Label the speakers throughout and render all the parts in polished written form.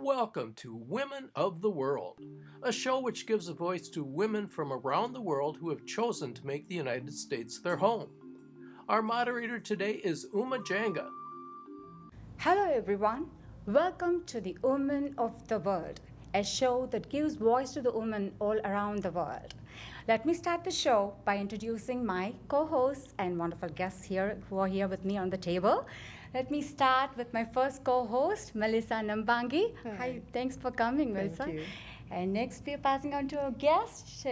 Speaker 1: Welcome to Women of the World, a show which gives a voice to women from around the world who have chosen to make the United States their home. Our moderator today is Janga.
Speaker 2: Hello everyone, welcome to the Women of the World, a show that gives voice to the women all around the world. Let me start the show by introducing my co-hosts and wonderful guests here who are here with me on the table. Let me start with my first co-host, Melissa Nambangi. Hi, thanks for coming, Melissa.
Speaker 3: Thank you.
Speaker 2: And next we're passing on to our guest,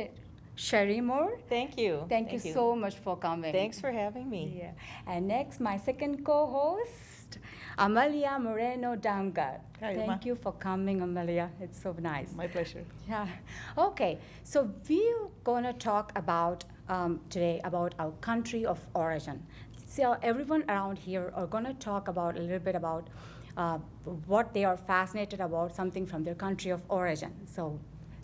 Speaker 2: Sherri Moore.
Speaker 3: Thank you.
Speaker 2: Thank you so much for coming.
Speaker 3: Thanks for having me.
Speaker 2: Yeah. And next, my second co-host, Amalia Moreno-Damgaard.
Speaker 3: Hi,
Speaker 2: Thank
Speaker 3: Uma.
Speaker 2: you for coming, Amalia. It's so nice.
Speaker 3: My pleasure.
Speaker 2: Yeah. Okay. So we're gonna talk about today about our country of origin. So everyone around here are gonna talk about a little bit about what they are fascinated about, something from their country of origin. So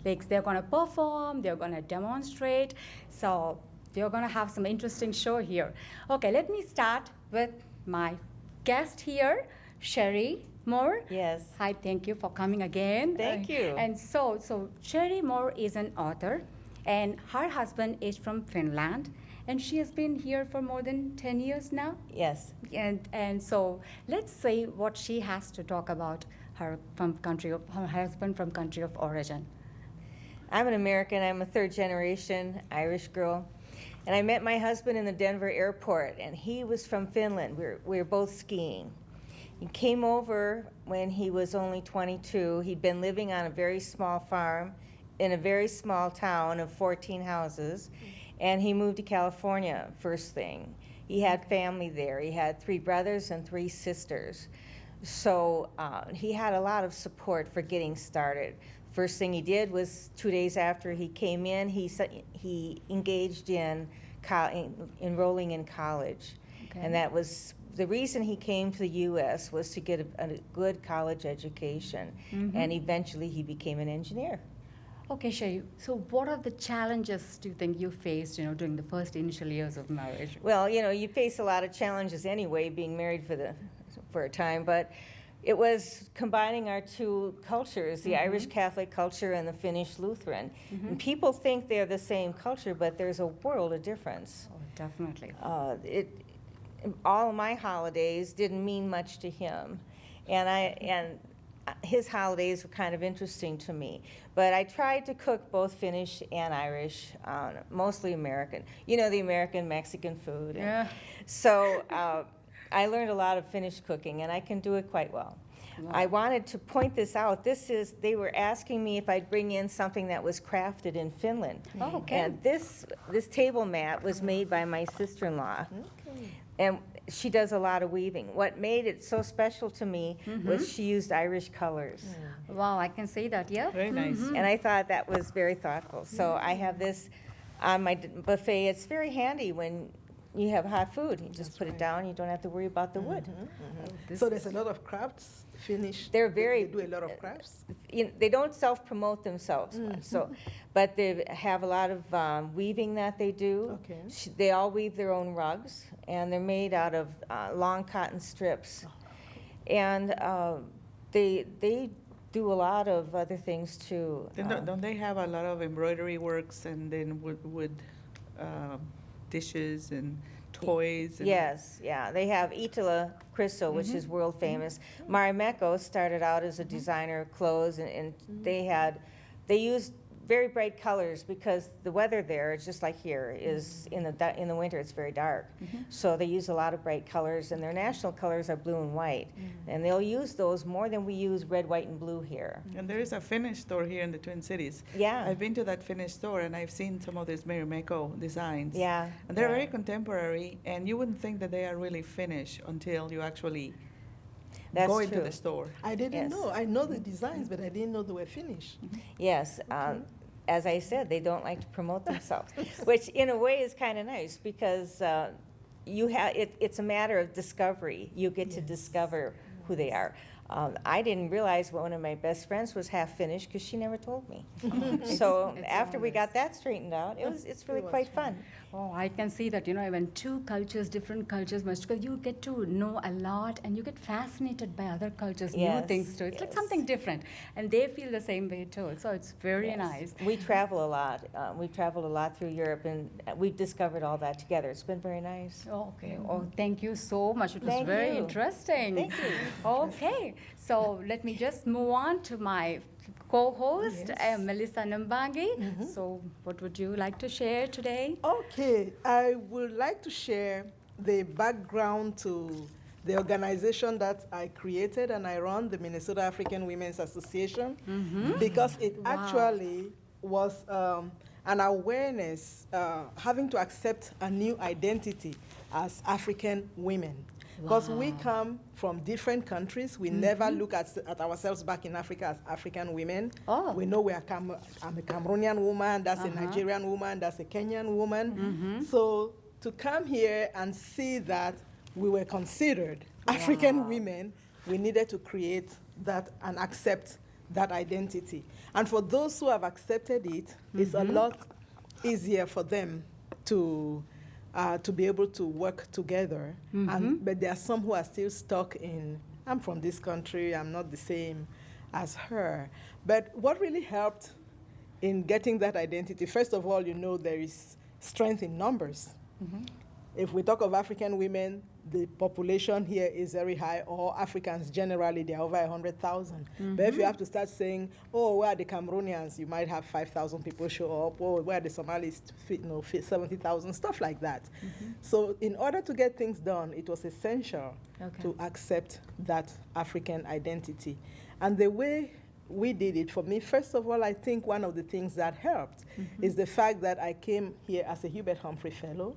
Speaker 2: like they're gonna perform, they're gonna demonstrate. So we're gonna have some interesting show here. Okay, let me start with my guest here, Sherri Moore.
Speaker 3: Yes.
Speaker 2: Hi, thank you for coming again.
Speaker 3: Thank you.
Speaker 2: And so Sherri Moore is an author, and her husband is from Finland, and she has been here for more than 10 years now.
Speaker 3: Yes.
Speaker 2: And so let's see what she has to talk about her husband from country of origin.
Speaker 3: I'm an American. I'm a third generation Irish girl. And I met my husband in the Denver airport, and he was from Finland. We were both skiing. He came over when he was only 22. He'd been living on a very small farm in a very small town of 14 houses, and he moved to California first thing. He had family there. He had 3 brothers and 3 sisters. So he had a lot of support for getting started. First thing he did was 2 days after he came in, he engaged in enrolling in college.
Speaker 2: Okay.
Speaker 3: And that was the reason he came to the U.S. was to get a good college education.
Speaker 2: Mm-hmm.
Speaker 3: And eventually he became an engineer.
Speaker 2: Okay, Sherri, so what are the challenges do you think you faced, during the first initial years of marriage?
Speaker 3: Well, you face a lot of challenges anyway, being married for a time, but it was combining our 2 cultures, the Irish Catholic culture and the Finnish Lutheran. And people think they're the same culture, but there's a world of difference.
Speaker 2: Oh, definitely.
Speaker 3: All my holidays didn't mean much to him, and his holidays were kind of interesting to me. But I tried to cook both Finnish and Irish, mostly American. The American Mexican food.
Speaker 2: Yeah.
Speaker 3: So I learned a lot of Finnish cooking, and I can do it quite well.
Speaker 2: Wow.
Speaker 3: I wanted to point this out. They were asking me if I'd bring in something that was crafted in Finland.
Speaker 2: Oh, okay.
Speaker 3: And this table mat was made by my sister-in-law.
Speaker 4: Okay.
Speaker 3: And she does a lot of weaving. What made it so special to me was she used Irish colors.
Speaker 2: Wow, I can see that, yeah?
Speaker 4: Very nice.
Speaker 3: And I thought that was very thoughtful. So I have this on my buffet. It's very handy when you have hot food. You just put it down. You don't have to worry about the wood.
Speaker 4: So there's a lot of crafts, Finnish.
Speaker 3: They're very-
Speaker 4: They do a lot of crafts.
Speaker 3: They don't self-promote themselves much, but they have a lot of weaving that they do.
Speaker 4: Okay.
Speaker 3: They all weave their own rugs, and they're made out of long cotton strips. And they do a lot of other things too.
Speaker 5: Then don't they have a lot of embroidery works and then wood dishes and toys? And
Speaker 3: Yes, yeah. They have Itala Crystal, which is world famous. Marimekko started out as a designer of clothes, and they used very bright colors because the weather there, it's just like here, is in the winter it's very dark. So they use a lot of bright colors, and their national colors are blue and white. And they'll use those more than we use red, white, and blue here.
Speaker 5: And there is a Finnish store here in the Twin Cities.
Speaker 3: Yeah.
Speaker 5: I've been to that Finnish store and I've seen some of these Marimekko designs.
Speaker 3: Yeah.
Speaker 5: And they're
Speaker 3: yeah.
Speaker 5: very contemporary, and you wouldn't think that they are really Finnish until you actually
Speaker 3: That's
Speaker 5: go into
Speaker 3: true.
Speaker 5: the store.
Speaker 4: I didn't
Speaker 3: Yes.
Speaker 4: know. I know the designs, but I didn't know they were Finnish.
Speaker 3: Yes. As I said, they don't like to promote themselves, which in a way is kind of nice because it's a matter of discovery. You get to discover who they are. I didn't realize one of my best friends was half Finnish because she never told me. So after we got that straightened out, it's really quite fun.
Speaker 2: Oh, I can see that, when two cultures, different cultures, because you get to know a lot and you get fascinated by other cultures, new
Speaker 3: Yes,
Speaker 2: things too. It's like
Speaker 3: yes.
Speaker 2: something different. And they feel the same way too. So it's very
Speaker 3: Yes.
Speaker 2: nice.
Speaker 3: We travel a lot. We've traveled a lot through Europe, and we've discovered all that together. It's been very nice.
Speaker 2: Oh, okay. Oh, thank you so much. It was
Speaker 3: Thank
Speaker 2: very
Speaker 3: you.
Speaker 2: interesting.
Speaker 3: Thank you.
Speaker 2: Okay. So let me just move on to my co-host,
Speaker 4: Yes.
Speaker 2: Melissa Nambangi. So what would you like to share today?
Speaker 4: Okay, I would like to share the background to the organization that I created and I run, the Minnesota African Women's Association, because it
Speaker 2: Wow.
Speaker 4: actually was an awareness, having to accept a new identity as African women. Because we come from different countries, we never look at ourselves back in Africa as African women.
Speaker 2: Oh.
Speaker 4: We know I'm a Cameroonian woman, that's a Nigerian woman, that's a Kenyan woman. So to come here and see that we were considered African women, we needed to create that and accept that identity. And for those who have accepted it, it's a lot easier for them to be able to work together. But there are some who are still stuck in, I'm from this country, I'm not the same as her. But what really helped in getting that identity, first of all, there is strength in numbers. If we talk of African women, the population here is very high, or Africans generally, they're over 100,000. But if you have to start saying, oh, where are the Cameroonians? You might have 5,000 people show up. Oh, where are the Somalis? 70,000, stuff like that. So in order to get things done, it was essential to accept that African identity. And the way we did it, for me, first of all, I think one of the things that helped is the fact that I came here as a Hubert Humphrey Fellow.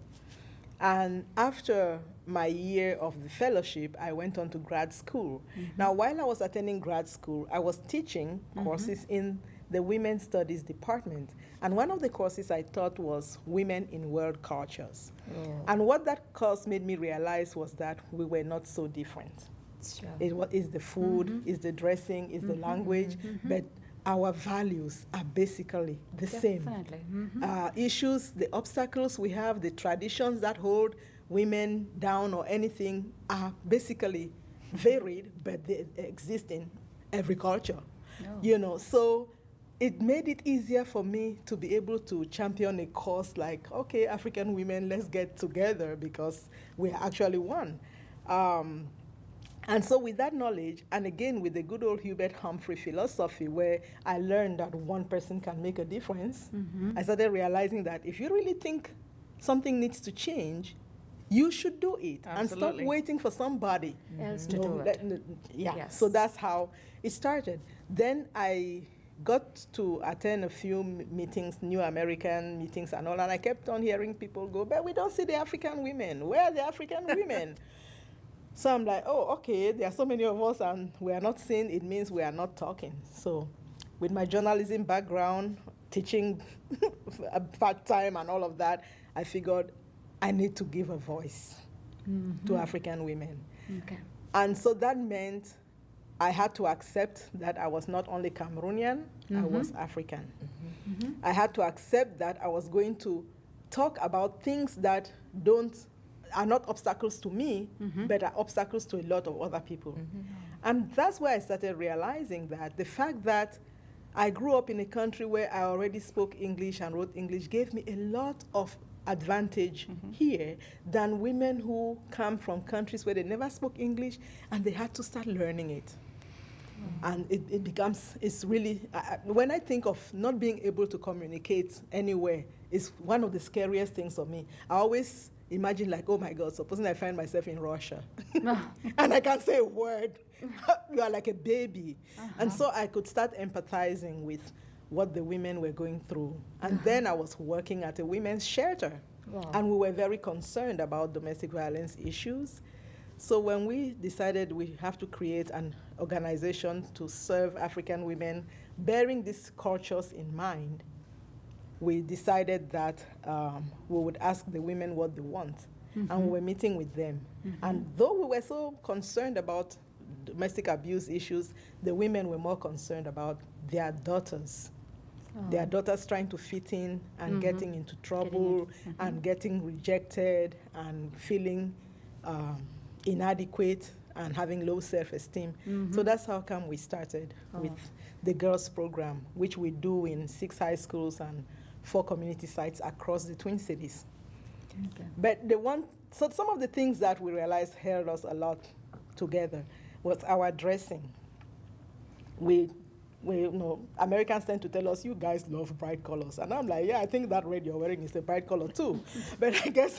Speaker 4: And after my year of the fellowship, I went on to grad school. Now, while I was attending grad school, I was teaching courses in the Women's Studies department. And one of the courses I taught was Women in World Cultures. And what that course made me realize was that we were not so different. It's the food, it's the dressing, it's the language, but our values are basically the same. Issues, the obstacles we have, the traditions that hold women down or anything are basically varied, but they exist in every culture. So it made it easier for me to be able to champion a cause like, okay, African women, let's get together because we are actually one. And so with that knowledge, and again with the good old Hubert Humphrey philosophy, where I learned that one person can make a difference, I started realizing that if you really think something needs to change, you should do it.
Speaker 5: Absolutely.
Speaker 4: And stop waiting for somebody
Speaker 2: else to do it. Yes.
Speaker 4: So that's how it started. Then I got to attend a few meetings, New American meetings and all, and I kept on hearing people go, but we don't see the African women. Where are the African women? So I'm like, oh, okay, there are so many of us and we are not seeing, it means we are not talking. So with my journalism background, teaching part-time and all of that, I figured I need to give a voice to African women. And so that meant I had to accept that I was not only Cameroonian, I was African. I had to accept that I was going to talk about things that are not obstacles to me, but are obstacles to a lot of other people. And that's where I started realizing that the fact that I grew up in a country where I already spoke English and wrote English gave me a lot of advantage here than women who come from countries where they never spoke English and they had to start learning it. And it's really, when I think of not being able to communicate anywhere, it's one of the scariest things for me. I always imagine like, oh my God, supposing I find myself in Russia and I can't say a word, you are like a baby. And so I could start empathizing with what the women were going through. And then I was working at a women's shelter. And we were very concerned about domestic violence issues. So when we decided we have to create an organization to serve African women, bearing these cultures in mind, we decided that we would ask the women what they want. And we were meeting with them. And though we were so concerned about domestic abuse issues, the women were more concerned about their daughters. Their daughters trying to fit in and getting into trouble and getting rejected and feeling inadequate and having low self-esteem. So that's how come we started with the girls program, which we do in 6 high schools and 4 community sites across the Twin Cities.
Speaker 2: Okay.
Speaker 4: But so some of the things that we realized held us a lot together was our dressing. We Americans tend to tell us, you guys love bright colors. And I'm like, yeah, I think that red you're wearing is a bright color too. But I guess,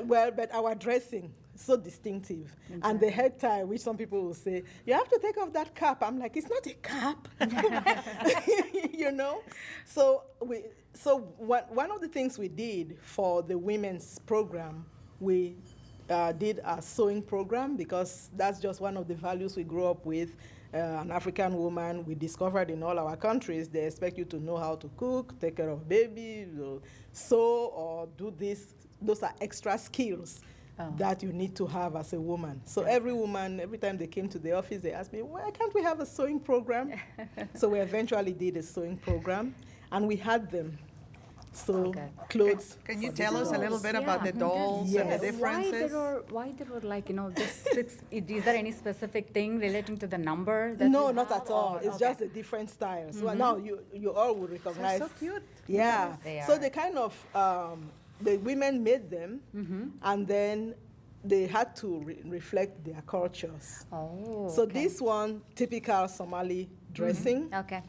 Speaker 4: but our dressing, so distinctive. Exactly. And the head tie, which some people will say, you have to take off that cap. I'm like, it's not a cap. You know? So one of the things we did for the women's program, we did a sewing program, because that's just one of the values we grew up with. An African woman, we discovered in all our countries, they expect you to know how to cook, take care of babies, sew, or do this. Those are extra skills that you need to have as a woman. So every woman, every time they came to the office, they asked me, why can't we have a sewing program? So we eventually did a sewing program, and we had them sew clothes.
Speaker 5: Can you tell us a little bit about the dolls and the differences?
Speaker 2: Why there were like, this 6, is there any specific thing relating to the number? That
Speaker 4: No, not at all. It's just a different style. So now you all will recognize.
Speaker 5: So cute.
Speaker 4: Yeah.
Speaker 3: They
Speaker 4: So
Speaker 3: are.
Speaker 4: they kind of, the women made them, and then they had to reflect their cultures.
Speaker 2: Oh,
Speaker 4: So this one, typical Somali dressing.
Speaker 2: Okay.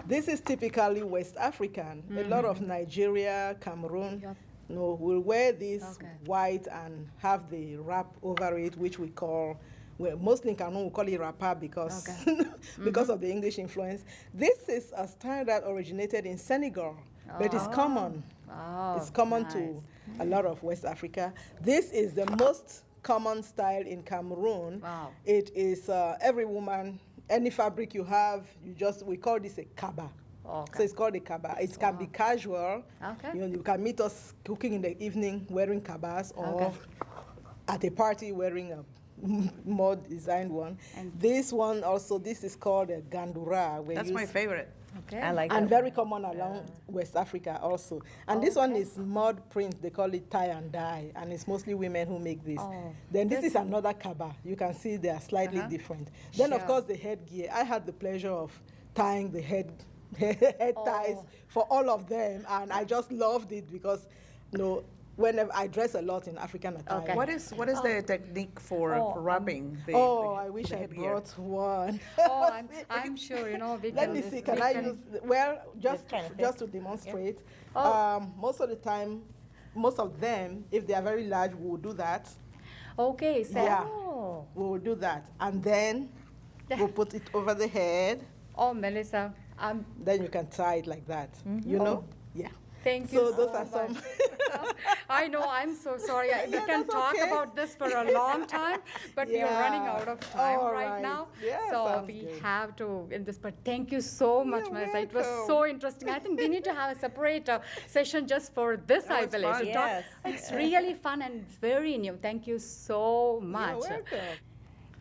Speaker 4: This is typically West African. A lot of Nigeria, Cameroon, will wear this white and have the wrap over it, which we call, well, mostly in Cameroon we call it wrapper because, because of the English influence. This is a style that originated in Senegal, but it's common.
Speaker 2: Oh,
Speaker 4: It's common to a lot of West Africa. This is the most common style in Cameroon.
Speaker 2: Wow.
Speaker 4: It is every woman, any fabric you have, we call this a kaba.
Speaker 2: Okay.
Speaker 4: So it's called a kaba. It can be casual.
Speaker 2: Okay.
Speaker 4: You can meet us cooking in the evening wearing kabas, or at a party wearing a more designed one.
Speaker 2: And
Speaker 4: this one also, this is called a gandura.
Speaker 5: That's my favorite.
Speaker 2: Okay.
Speaker 3: I like
Speaker 4: And
Speaker 3: that.
Speaker 4: very common along West Africa also. And this one is mud print. They call it tie and dye, and it's mostly women who make this.
Speaker 2: Oh,
Speaker 4: Then this is another kaba. You can see they are slightly different. Then of
Speaker 2: Sure.
Speaker 4: course the headgear. I had the pleasure of tying the head ties for all of them, and I just loved it because, whenever I dress a lot in African attire.
Speaker 2: Okay.
Speaker 5: What is the technique for wrapping the
Speaker 4: I wish
Speaker 5: the
Speaker 4: I
Speaker 5: headgear?
Speaker 4: brought one.
Speaker 2: Oh, I'm sure, we
Speaker 4: Let
Speaker 2: can.
Speaker 4: me see,
Speaker 2: we
Speaker 4: can I use, just
Speaker 3: kind of
Speaker 4: just to demonstrate.
Speaker 2: Oh.
Speaker 4: Most of the time, most of them, if they are very large, we will do that.
Speaker 2: Okay, so.
Speaker 4: Yeah.
Speaker 2: Oh.
Speaker 4: We will do that. And then we'll put it over the head.
Speaker 2: Oh, Melissa,
Speaker 4: Then you can tie it like that, you know? Yeah.
Speaker 2: thank you
Speaker 4: So those
Speaker 2: so
Speaker 4: are some.
Speaker 2: much. I know, I'm so sorry. We
Speaker 4: Yeah,
Speaker 2: can
Speaker 4: that's
Speaker 2: talk
Speaker 4: okay.
Speaker 2: about this for a long time, but we are running
Speaker 4: Yeah.
Speaker 2: out of time
Speaker 4: All
Speaker 2: right
Speaker 4: right.
Speaker 2: now.
Speaker 4: Yeah,
Speaker 2: so
Speaker 4: sounds
Speaker 2: we
Speaker 4: good.
Speaker 2: have to end this. But thank you so much,
Speaker 4: You're
Speaker 2: Melissa. It was
Speaker 4: welcome.
Speaker 2: so interesting. I think we need to have a separate session just for this,
Speaker 5: That
Speaker 2: I
Speaker 5: was
Speaker 2: believe.
Speaker 5: fun.
Speaker 2: to talk.
Speaker 3: Yes.
Speaker 2: It's really fun and very new. Thank you so much.
Speaker 4: You're welcome.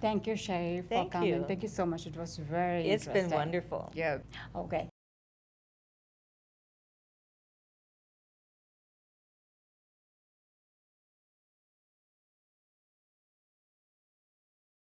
Speaker 2: Thank you, Sherri, for
Speaker 3: Thank
Speaker 2: coming.
Speaker 3: you.
Speaker 2: Thank you so much. It was very
Speaker 3: It's been
Speaker 2: interesting.
Speaker 3: wonderful.
Speaker 2: Yeah. Okay.